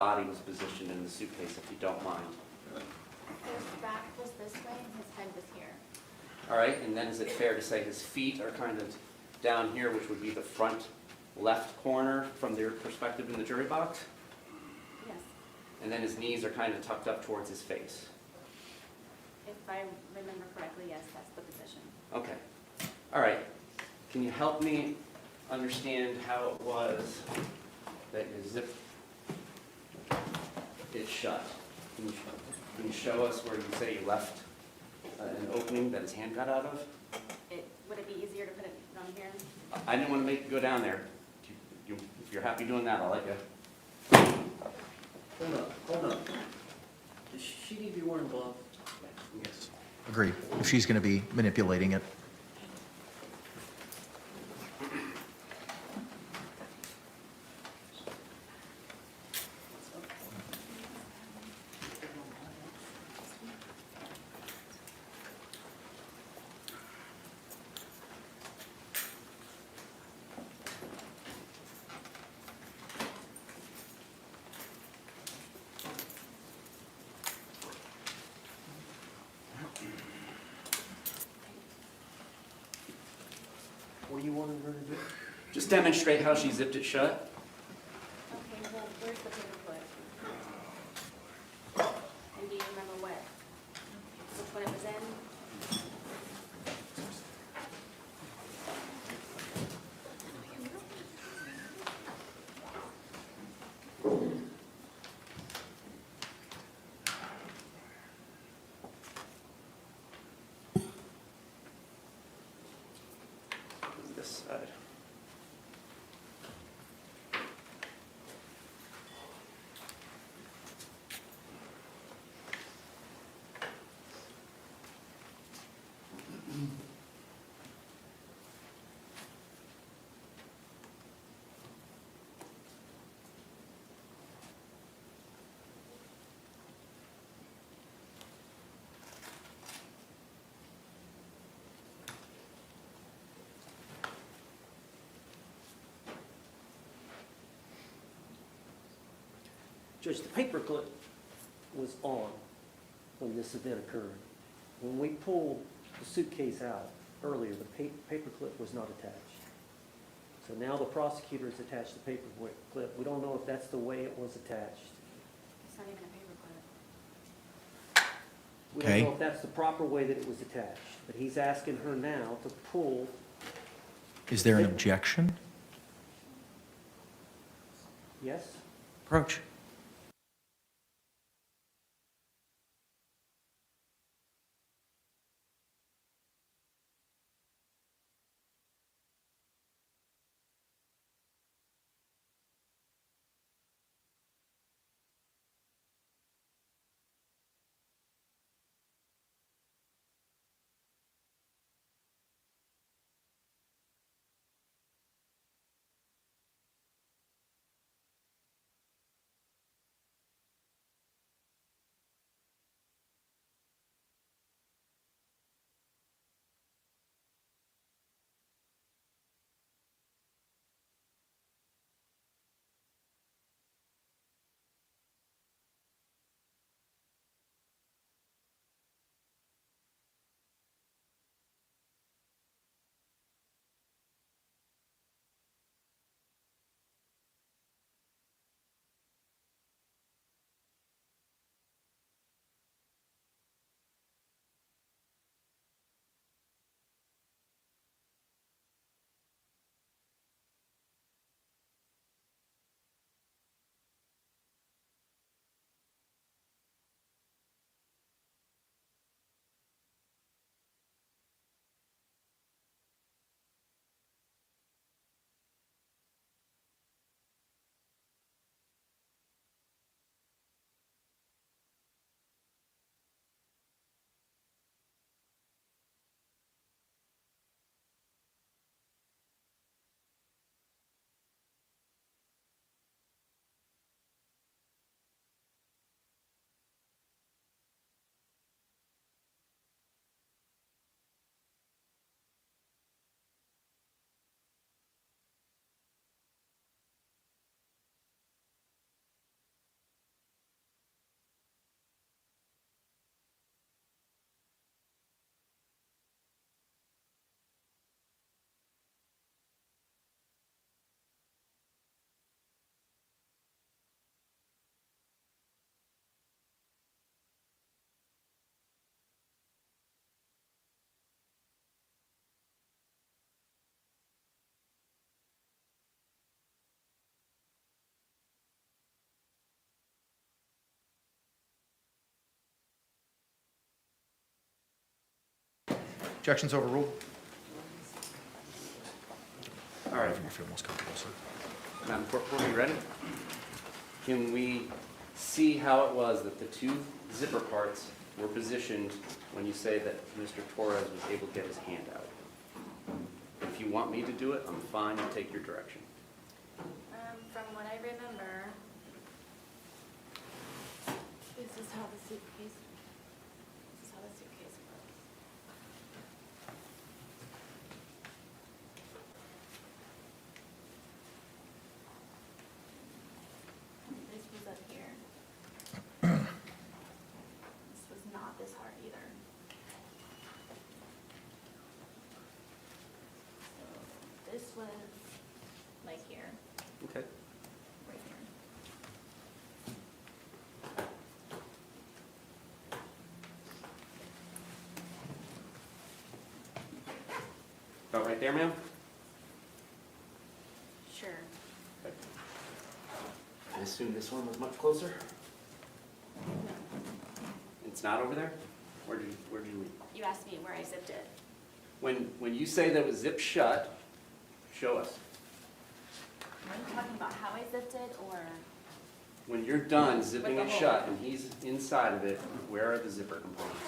body was positioned in the suitcase, if you don't mind. His back was this way and his head was here. All right, and then is it fair to say his feet are kind of down here, which would be the front left corner from their perspective in the jury box? Yes. And then his knees are kind of tucked up towards his face. If I remember correctly, yes, that's the position. Okay. All right. Can you help me understand how it was that you zipped it shut? Can you show us where you say you left an opening that his hand got out of? Would it be easier to put it on here? I didn't want to make you go down there. If you're happy doing that, I'll let you. Hold up. Does she need to be wearing gloves? Yes. Agreed, if she's going to be manipulating it. What do you want her to do? Just demonstrate how she zipped it shut. Okay, well, where's the paper clip? And do you remember which one it was in? This side. Judge, the paperclip was on when this event occurred. When we pulled the suitcase out earlier, the paperclip was not attached. So now the prosecutor has attached the paperclip. We don't know if that's the way it was attached. It's not even a paper clip. We Okay. don't know if that's the proper way that it was attached. But he's asking her now to pull. Is there an objection? Yes? Approach. Objections overruled. All right, If you feel most comfortable, sir. Madam Clerk, are you ready? Can we see how it was that the two zipper parts were positioned when you say that Mr. Torres was able to get his hand out? If you want me to do it, I'm fine to take your direction. From what I remember, this is how the suitcase was. This was up here. This was not this hard either. So this was like here, Okay. right here. About right there, ma'am? Sure. Okay. I assume this one was much closer? No. It's not over there? Where did you read? You asked me where I zipped it. When you say that it was zipped shut, show us. Are you talking about how I zipped it, or? When you're done zipping With it the shut hole. and he's inside of it, where are the zipper components?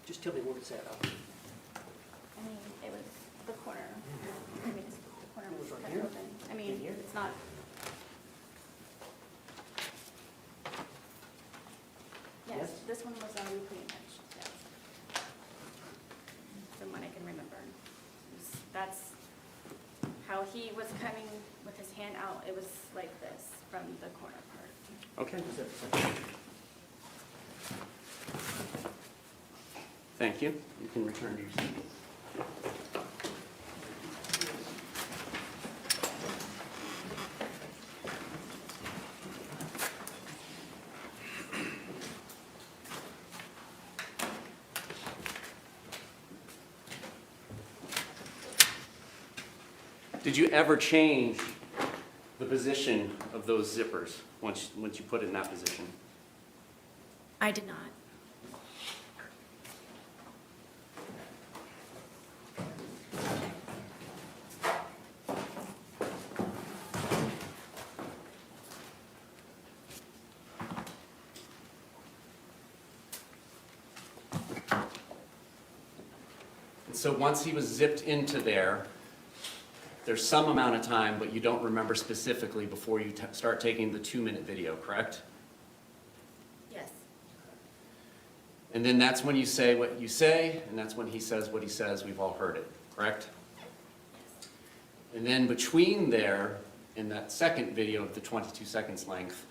Just tell me where it's at. I mean, it was the corner. I mean, it's the corner It was was right cut here? open. I mean, In here? it's not. Yes, Yes? this one was already pretty much, yes. From what I can remember. That's how he was coming with his hand out. It was like this from the corner part. Okay. Thank you. You can return to your seat. Did you ever change the position of those zippers once you put it in that position? I did not. And so once he was zipped into there, there's some amount of time, but you don't remember specifically before you start taking the 2-minute video, correct? Yes. And then that's when you say what you say, and that's when he says what he says. We've all heard it, correct? Yes. And then between there and that second video of the 22 seconds length,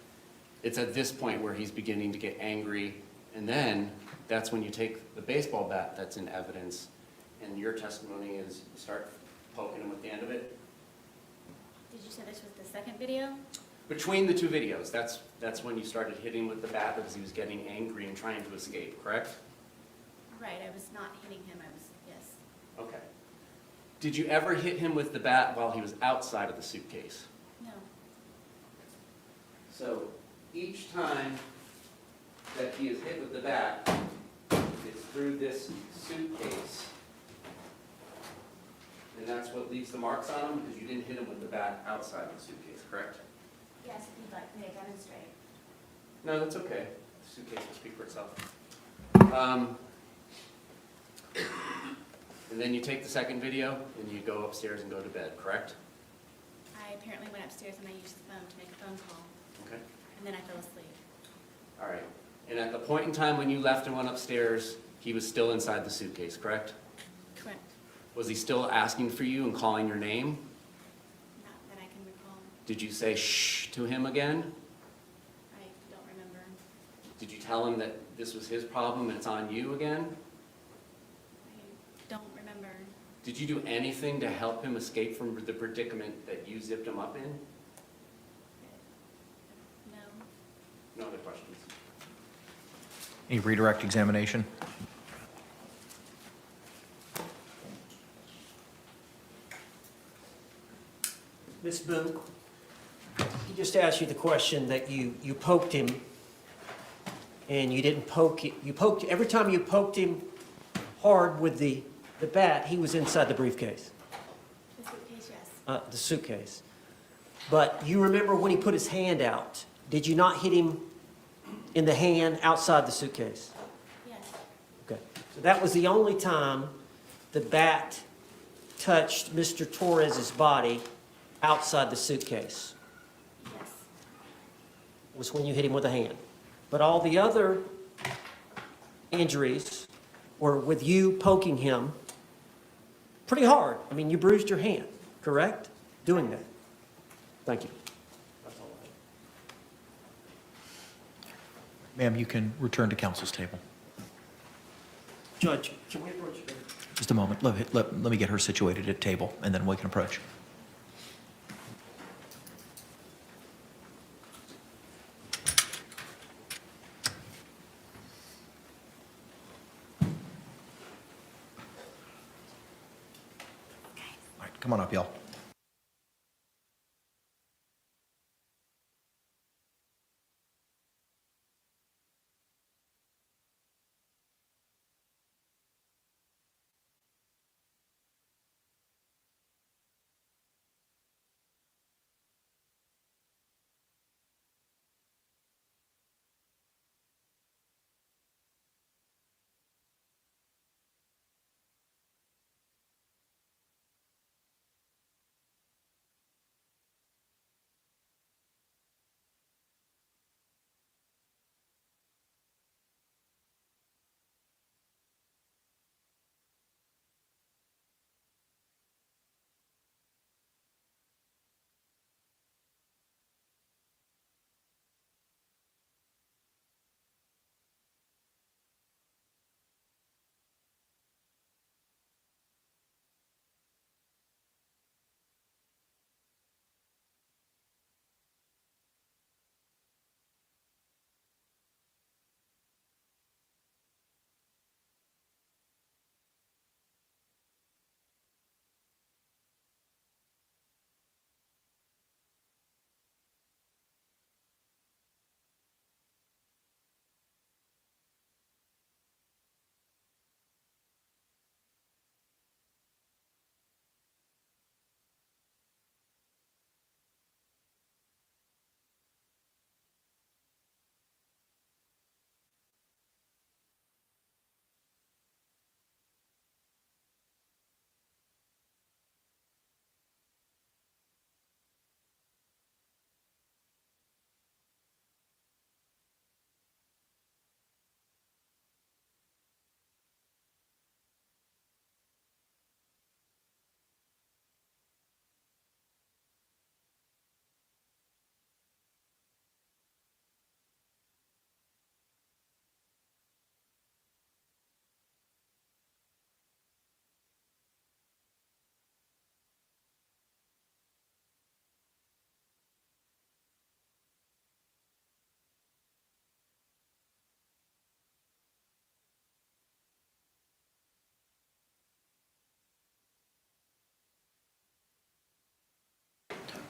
it's at this point where he's beginning to get angry. And then that's when you take the baseball bat that's in evidence, and your testimony is you start poking him with the end of it. Did you say this was the second video? Between the two videos, that's when you started hitting him with the bat because he was getting angry and trying to escape, correct? Right, I was not hitting him, I was, yes. Okay. Did you ever hit him with the bat while he was outside of the suitcase? No. So each time that he is hit with the bat, it's through this suitcase. And that's what leaves the marks on him because you didn't hit him with the bat outside the suitcase, correct? Yes, if you'd like me to demonstrate. No, that's okay. The suitcase will speak for itself. And then you take the second video and you go upstairs and go to bed, correct? I apparently went upstairs and I used the phone to make a phone call, Okay. and then I fell asleep. All right. And at the point in time when you left and went upstairs, he was still inside the suitcase, correct? Correct. Was he still asking for you and calling your name? Not that I can recall. Did you say shh to him again? I don't remember. Did you tell him that this was his problem and it's on you again? I don't remember. Did you do anything to help him escape from the predicament that you zipped him up in? No. No other questions? Any redirect examination? Ms. Boone, he just asked you the question that you poked him, and you didn't poke it. You poked, every time you poked him hard with the bat, he was inside the briefcase, The suitcase, yes. the suitcase. But you remember when he put his hand out, did you not hit him in the hand outside the suitcase? Yes. Okay, so that was the only time the bat touched Mr. Torres's body outside the suitcase, Yes. was when you hit him with a hand. But all the other injuries were with you poking him pretty hard. I mean, you bruised your hand, correct? Doing that. Thank you. That's all I have. Ma'am, you can return to council's table. Judge, can we approach you? Just a moment. Let me get her situated at table, and then we can approach. All right, come on up, y'all.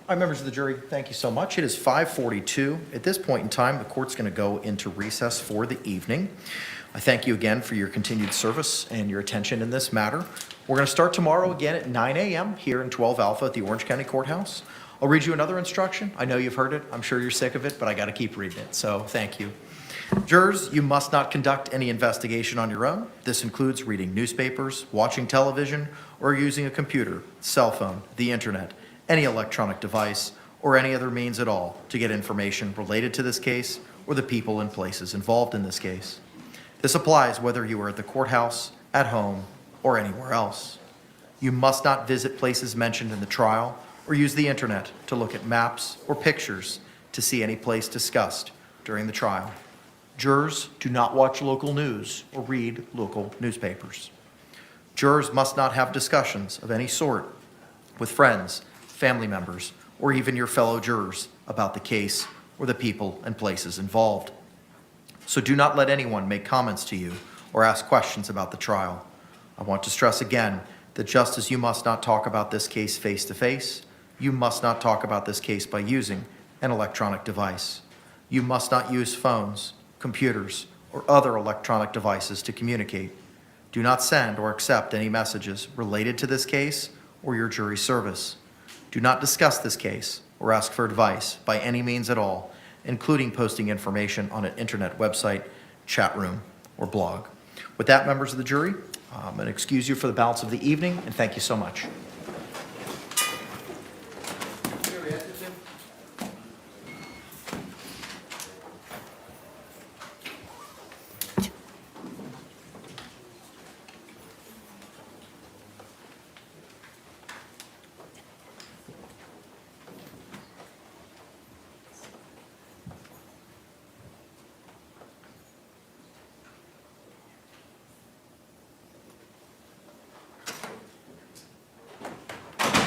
All right, members of the jury, thank you so much. It is 5:42. At this point in time, the court's going to go into recess for the evening. I thank you again for your continued service and your attention in this matter. We're going to start tomorrow again at 9 a.m. here in 12 Alpha at the Orange County Courthouse. I'll read you another instruction. I know you've heard it. I'm sure you're sick of it, but I got to keep reading it, so thank you. Jurors, you must not conduct any investigation on your own. This includes reading newspapers, watching television, or using a computer, cell phone, the internet, any electronic device, or any other means at all to get information related to this case or the people and places involved in this case. This applies whether you are at the courthouse, at home, or anywhere else. You must not visit places mentioned in the trial or use the internet to look at maps or pictures to see any place discussed during the trial. Jurors do not watch local news or read local newspapers. Jurors must not have discussions of any sort with friends, family members, or even your fellow jurors about the case or the people and places involved. So do not let anyone make comments to you or ask questions about the trial. I want to stress again that just as you must not talk about this case face-to-face, You must not talk about this case by using an electronic device. You must not use phones, computers, or other electronic devices to communicate. Do not send or accept any messages related to this case or your jury service. Do not discuss this case or ask for advice by any means at all, including posting information on an internet website, chat room, or blog. With that, members of the jury, I'm going to excuse you for the balance of the evening, and thank you so much.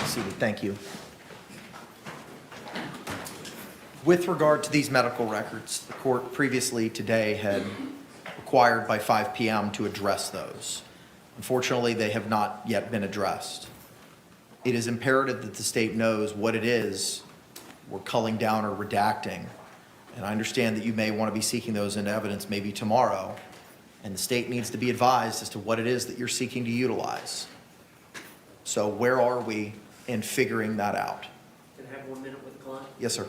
Seated. Thank you. With regard to these medical records, the court previously today had required by 5 p.m. to address those. Unfortunately, they have not yet been addressed. It is imperative that the state knows what it is we're culling down or redacting. And I understand that you may want to be seeking those into evidence maybe tomorrow, and the state needs to be advised as to what it is that you're seeking to utilize. So where are we in figuring that out? Can I have 1 minute with the client? Yes, sir.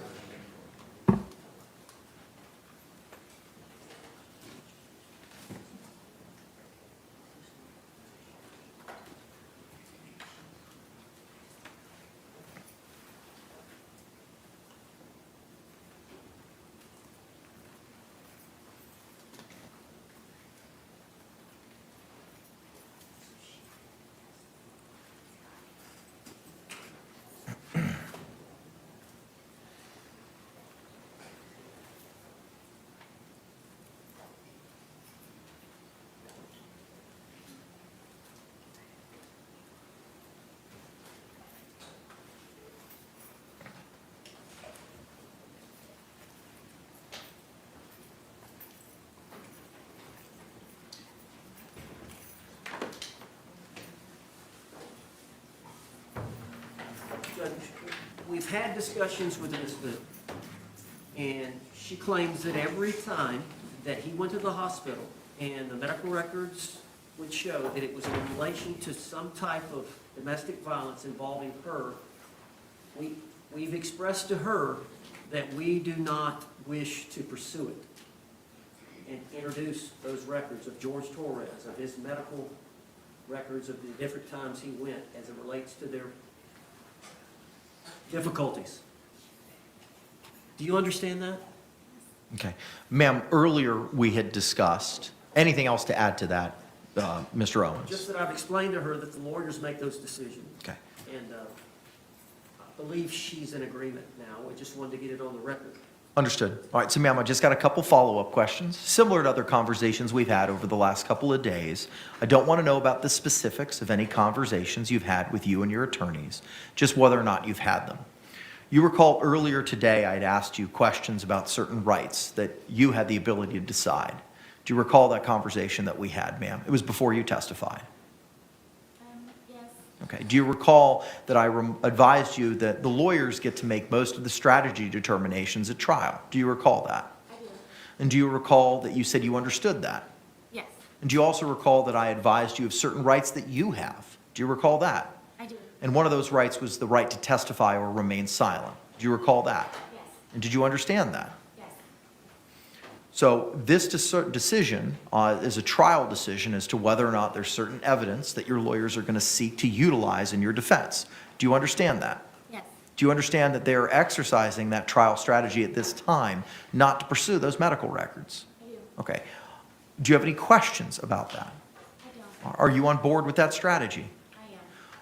Judge, we've had discussions with Ms. Boone, and she claims that every time that he went to the hospital and the medical records would show that it was in relation to some type of domestic violence involving her, we've expressed to her that we do not wish to pursue it and introduce those records of Jorge Torres, of his medical records of the different times he went as it relates to their difficulties. Do you understand that? Okay. Ma'am, earlier we had discussed, anything else to add to that, Mr. Owens? Just that I've explained to her that the lawyers make those decisions. Okay. And I believe she's in agreement now. We just wanted to get it on the record. Understood. All right, so ma'am, I just got a couple follow-up questions, similar to other conversations we've had over the last couple of days. I don't want to know about the specifics of any conversations you've had with you and your attorneys, just whether or not you've had them. You recall earlier today I had asked you questions about certain rights that you had the ability to decide. Do you recall that conversation that we had, ma'am? It was before you testified. Yes. Okay. Do you recall that I advised you that the lawyers get to make most of the strategy determinations at trial? Do you recall that? I do. And do you recall that you said you understood that? Yes, And do you also recall that I advised you of certain rights that you have? Do you recall that? I do. And one of those rights was the right to testify or remain silent. Do you recall that? Yes, And did you understand that? yes, So this decision is a trial decision as to whether or not there's certain evidence that your lawyers are going to seek to utilize in your defense. Do you understand that? yes, Do you understand that they are exercising that trial strategy at this time not to pursue those medical records? I do. Okay. Do you have any questions about that? I don't. Are you on board with that strategy? I am.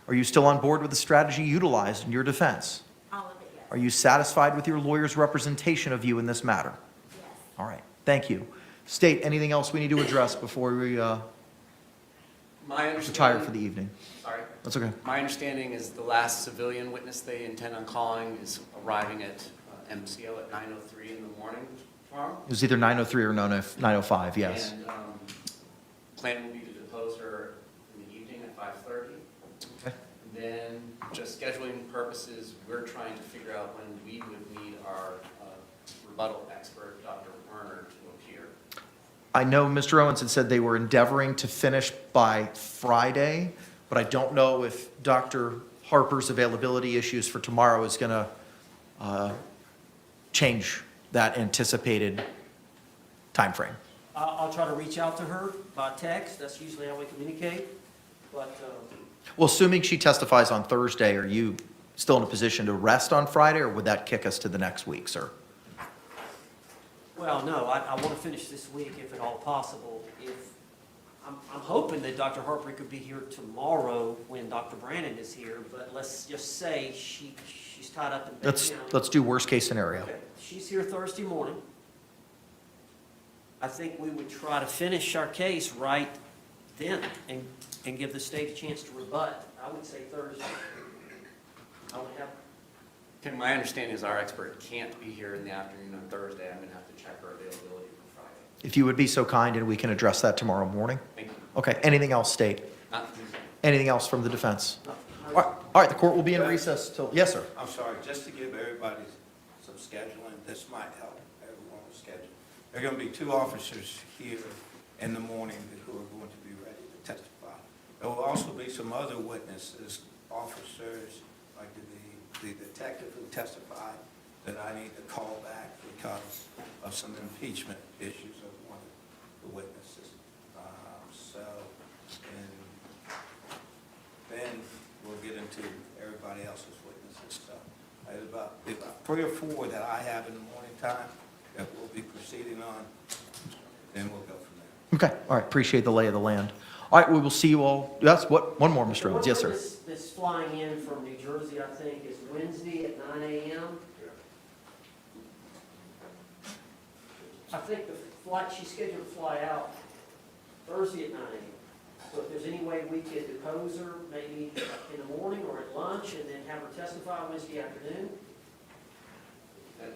Are you still on board with the strategy utilized in your defense? All of it, yes. Are you satisfied with your lawyer's representation of you in this matter? Yes. All right, thank you. State, anything else we need to address before we My retire understanding. for the evening? Sorry. That's okay. My understanding is the last civilian witness they intend on calling is arriving at MCO at 9:03 in the morning tomorrow. It was either 9:03 or 9:05, yes. And plan will be to depose her in the evening at 5:30. Okay. And then, just scheduling purposes, we're trying to figure out when we would need our rebuttal expert, Dr. Werner, to appear. I know Mr. Owens had said they were endeavoring to finish by Friday, but I don't know if Dr. Harper's availability issues for tomorrow is going to change that anticipated timeframe. I'll try to reach out to her by text. That's usually how we communicate. But Well, assuming she testifies on Thursday, are you still in a position to rest on Friday, or would that kick us to the next week, sir? well, no, I want to finish this week if at all possible. I'm hoping that Dr. Harper could be here tomorrow when Dr. Brandon is here, but let's just say she's tied up in Bay County. Let's do worst case scenario. Okay, she's here Thursday morning. I think we would try to finish our case right then and give the state a chance to rebut. I would say Thursday. I would have, Okay, my understanding is our expert can't be here in the afternoon on Thursday. I'm going to have to check her availability for Friday. If you would be so kind, and we can address that tomorrow morning. Thank you. Okay, anything else, state? Not Tuesday. Anything else from the defense? no, All right, the court will be in recess till, yes, sir. I'm sorry, just to give everybody some scheduling, this might help everyone with schedule. There are going to be 2 officers here in the morning who are going to be ready to testify. There will also be some other witnesses, officers, like the detective who testified, that I need to call back because of some impeachment issues of one of the witnesses. And then we'll get into everybody else's witnesses. So there's about 3 or 4 that I have in the morning time that we'll be proceeding on, then we'll go from there. Okay, all right, appreciate the lay of the land. All right, we will see you all, one more, Mr. Owens, yes, sir. This flying in from New Jersey, I think, is Wednesday at 9 a.m. I think the flight, she's scheduled to fly out Thursday at 9 a.m. So if there's any way we could depose her, maybe in the morning or at lunch, and then have her testify Wednesday afternoon?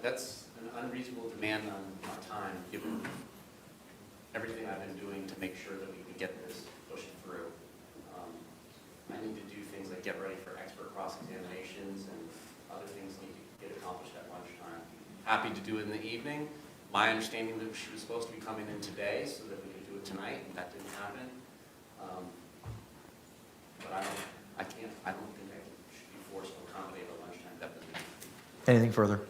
That's an unreasonable demand on my time, given everything I've been doing to make sure that we can get this pushed through. I need to do things like get ready for expert cross-examinations, and other things need to get accomplished at lunchtime. Happy to do it in the evening. My understanding that she was supposed to be coming in today so that we could do it tonight, and that didn't happen. But I don't think I should be forced to accommodate a lunchtime deposition. Anything further?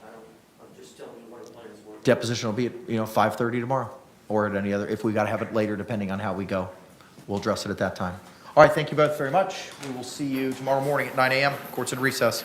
I'm just telling you what the plans were. Deposition will be at, 5:30 tomorrow, or at any other, if we got to have it later, depending on how we go. We'll address it at that time. All right, thank you both very much. We will see you tomorrow morning at 9 a.m. Court's in recess.